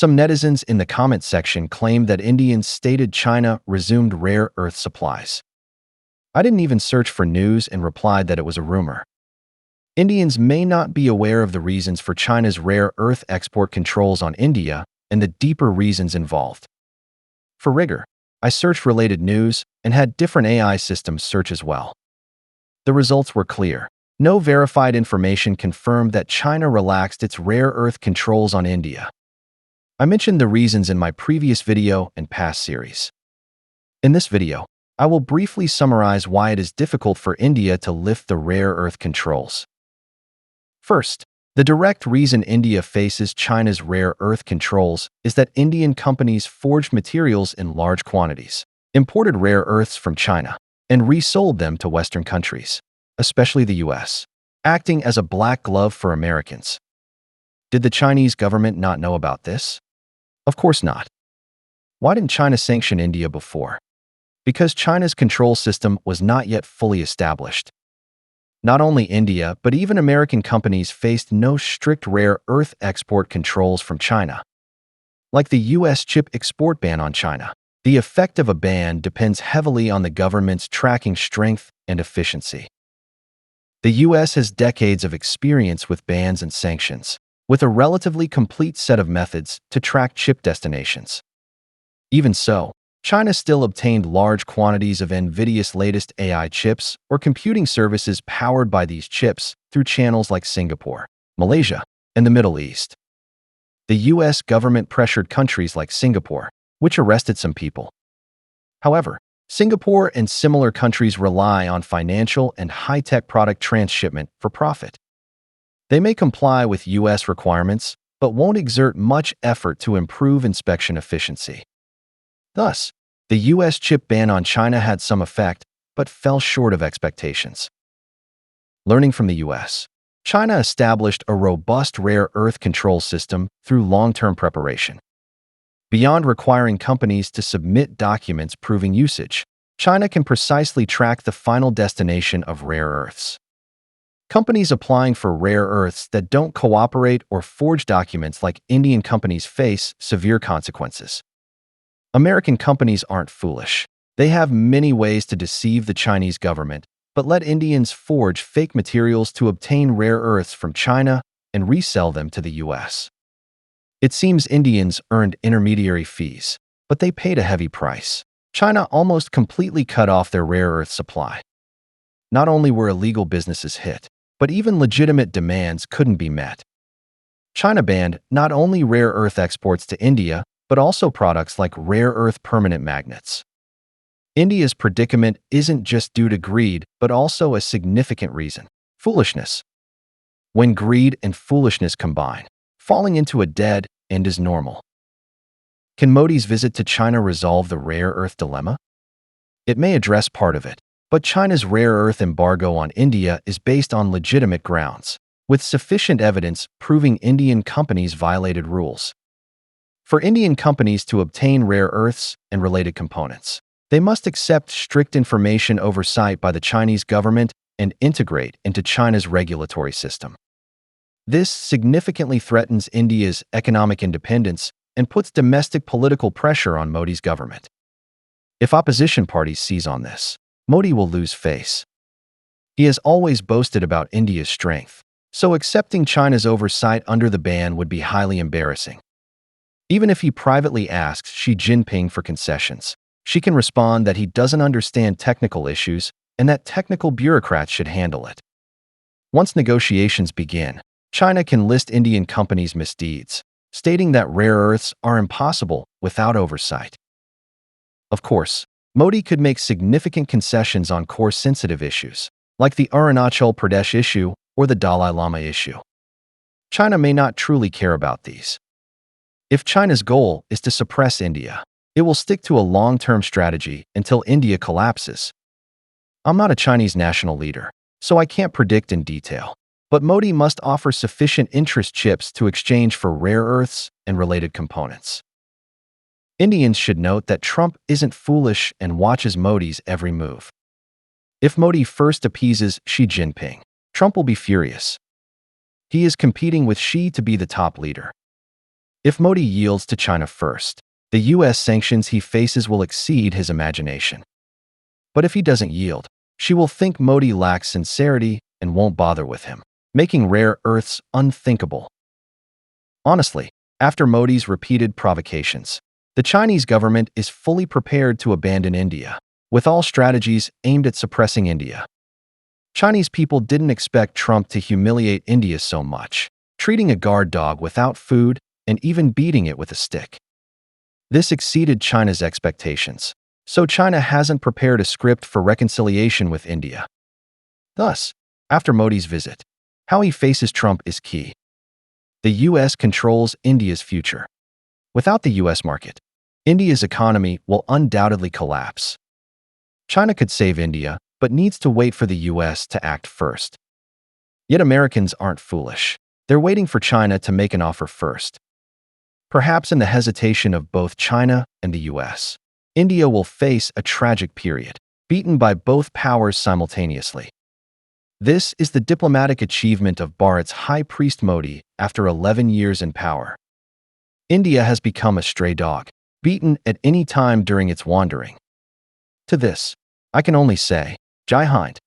Some netizens in the comment section claimed that Indians stated China resumed rare earth supplies. I didn't even search for news and replied that it was a rumor. Indians may not be aware of the reasons for China's rare earth export controls on India and the deeper reasons involved. For rigor, I searched related news and had different AI systems search as well. The results were clear. No verified information confirmed that China relaxed its rare earth controls on India. I mentioned the reasons in my previous video and past series. In this video, I will briefly summarize why it is difficult for India to lift the rare earth controls. First, the direct reason India faces China's rare earth controls is that Indian companies forged materials in large quantities, imported rare earths from China, and resold them to Western countries, especially the US, acting as a black glove for Americans. Did the Chinese government not know about this? Of course not. Why didn't China sanction India before? Because China's control system was not yet fully established. Not only India, but even American companies faced no strict rare earth export controls from China. Like the US chip export ban on China, the effect of a ban depends heavily on the government's tracking strength and efficiency. The US has decades of experience with bans and sanctions, with a relatively complete set of methods to track chip destinations. Even so, China still obtained large quantities of NVIDIA's latest AI chips or computing services powered by these chips through channels like Singapore, Malaysia, and the Middle East. The US government pressured countries like Singapore, which arrested some people. However, Singapore and similar countries rely on financial and high-tech product transshipment for profit. They may comply with US requirements, but won't exert much effort to improve inspection efficiency. Thus, the US chip ban on China had some effect, but fell short of expectations. Learning from the US, China established a robust rare earth control system through long-term preparation. Beyond requiring companies to submit documents proving usage, China can precisely track the final destination of rare earths. Companies applying for rare earths that don't cooperate or forge documents like Indian companies face severe consequences. American companies aren't foolish. They have many ways to deceive the Chinese government, but let Indians forge fake materials to obtain rare earths from China and resell them to the US. It seems Indians earned intermediary fees, but they paid a heavy price. China almost completely cut off their rare earth supply. Not only were illegal businesses hit, but even legitimate demands couldn't be met. China banned not only rare earth exports to India, but also products like rare earth permanent magnets. India's predicament isn't just due to greed, but also a significant reason: foolishness. When greed and foolishness combine, falling into a dead end is normal. Can Modi's visit to China resolve the rare earth dilemma? It may address part of it, but China's rare earth embargo on India is based on legitimate grounds, with sufficient evidence proving Indian companies violated rules. For Indian companies to obtain rare earths and related components, they must accept strict information oversight by the Chinese government and integrate into China's regulatory system. This significantly threatens India's economic independence and puts domestic political pressure on Modi's government. If opposition parties seize on this, Modi will lose face. He has always boasted about India's strength, so accepting China's oversight under the ban would be highly embarrassing. Even if he privately asks Xi Jinping for concessions, Xi can respond that he doesn't understand technical issues and that technical bureaucrats should handle it. Once negotiations begin, China can list Indian companies' misdeeds, stating that rare earths are impossible without oversight. Of course, Modi could make significant concessions on core sensitive issues, like the Arunachal Pradesh issue or the Dalai Lama issue. China may not truly care about these. If China's goal is to suppress India, it will stick to a long-term strategy until India collapses. I'm not a Chinese national leader, so I can't predict in detail, but Modi must offer sufficient interest chips to exchange for rare earths and related components. Indians should note that Trump isn't foolish and watches Modi's every move. If Modi first appeases Xi Jinping, Trump will be furious. He is competing with Xi to be the top leader. If Modi yields to China first, the US sanctions he faces will exceed his imagination. But if he doesn't yield, she will think Modi lacks sincerity and won't bother with him, making rare earths unthinkable. Honestly, after Modi's repeated provocations, the Chinese government is fully prepared to abandon India, with all strategies aimed at suppressing India. Chinese people didn't expect Trump to humiliate India so much, treating a guard dog without food and even beating it with a stick. This exceeded China's expectations, so China hasn't prepared a script for reconciliation with India. Thus, after Modi's visit, how he faces Trump is key. The US controls India's future. Without the US market, India's economy will undoubtedly collapse. China could save India, but needs to wait for the US to act first. Yet Americans aren't foolish. They're waiting for China to make an offer first. Perhaps in the hesitation of both China and the US, India will face a tragic period, beaten by both powers simultaneously. This is the diplomatic achievement of Bharat's High Priest Modi after 11 years in power. India has become a stray dog, beaten at any time during its wandering. To this, I can only say, Jai Hind.